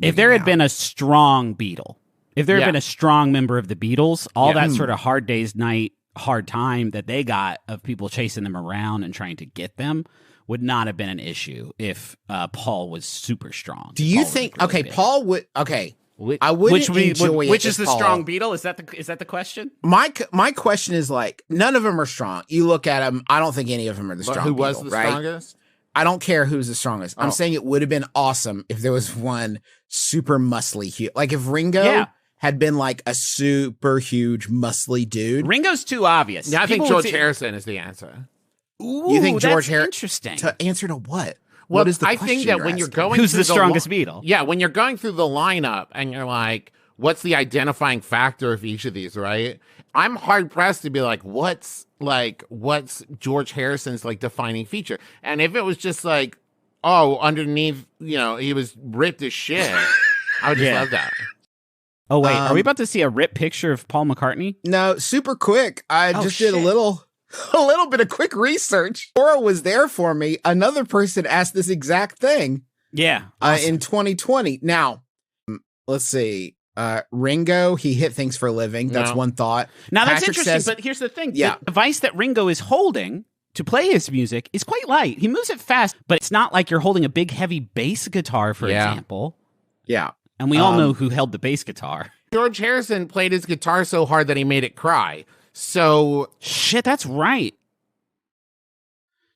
if there had been a strong Beatle, if there had been a strong member of the Beatles, all that sort of hard day's night, hard time that they got of people chasing them around and trying to get them would not have been an issue if Paul was super strong. Do you think? Really big. Paul would. Okay, I wouldn't enjoy it. Which is the strong Beatle? Is that the question? My question is like none of them are strong. You look at them. I don't think any of them are the strong. Who was Beatle, the right? strongest? I don't care who's the strongest. I'm saying it would have been awesome if there was one super muscly, like if Ringo had been like a super huge muscly dude. Ringo's too obvious. Yeah, I think George Harrison is the answer. Ooh, you think George Harrison? Interesting. To answer to what? Well, what is the I think that when you're going who's through the strongest Beatle? Yeah, when you're going through the lineup and you're like, what's the identifying factor of each of these, right? I'm hard pressed to be like, what's George Harrison's like defining feature? And if it was just like, oh, underneath, he was ripped as shit, I would just love that. Oh wait, are we about to see a rip picture of Paul McCartney? No, super quick. I just did a little bit of quick research. Laura was there for me. Another person asked this exact thing. Yeah. Awesome. In 2020. Now, let's see. Ringo, he hit things for a living. That's one thought. Now that's interesting, but here's the thing. The device that Ringo is holding to play his music is quite light. He moves it fast, but it's not like you're holding a big heavy bass guitar, for example. Yeah. And we all know who held the bass guitar. George Harrison played his guitar so hard that he made it cry. So shit, that's right.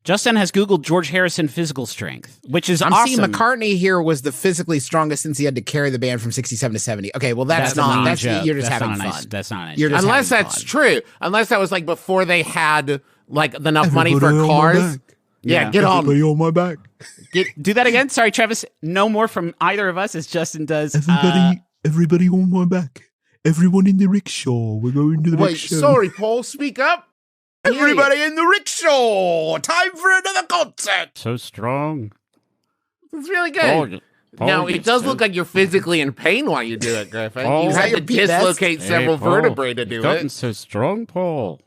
Justin has Googled George Harrison physical strength, which is awesome. I'm seeing McCartney here was the physically strongest since he had to carry the band from 67 to 70. Okay, well that's not you're just having fun. That's not nice. Unless that's true. Unless that was like before they had like enough money for cars. Yeah, get on. Everybody on my back. Do that again. Sorry, Travis. No more from either of us as Justin does. Everybody on my back. Everyone in the rickshaw. We're going to the rickshaw. Wait, sorry, Paul. Speak up. Everybody in the rickshaw. Time for another concert. So strong. It's really good. Paul, now, it does look like you're physically in pain while you do it, Griffin. You had to dislocate several vertebrae to do it. Gotten so strong, Paul.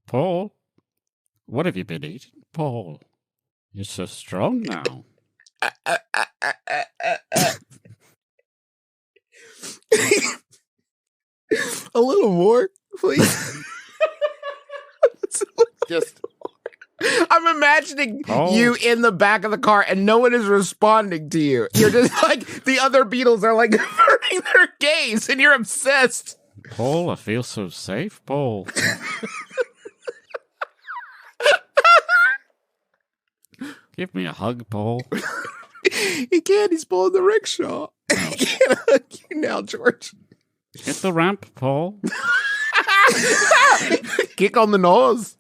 Paul, what have you been eating, Paul? You're so strong now. A little more, please. Just, I'm imagining you in the back of the car and no one is responding to you. You're just like the other Beatles are like averting their gaze and you're obsessed. Paul, I feel so safe, Paul. Give me a hug, Paul. He can't. He's pulling the rickshaw. He can't hug you now, George. Hit the ramp, Paul. Kick on the nose.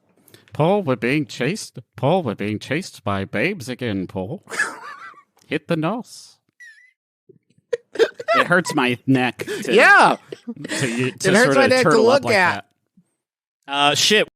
Paul, we're being chased. Paul, we're being chased by babes again, Paul. Hit the nose. It hurts my neck. It hurts my neck to look at. Shit.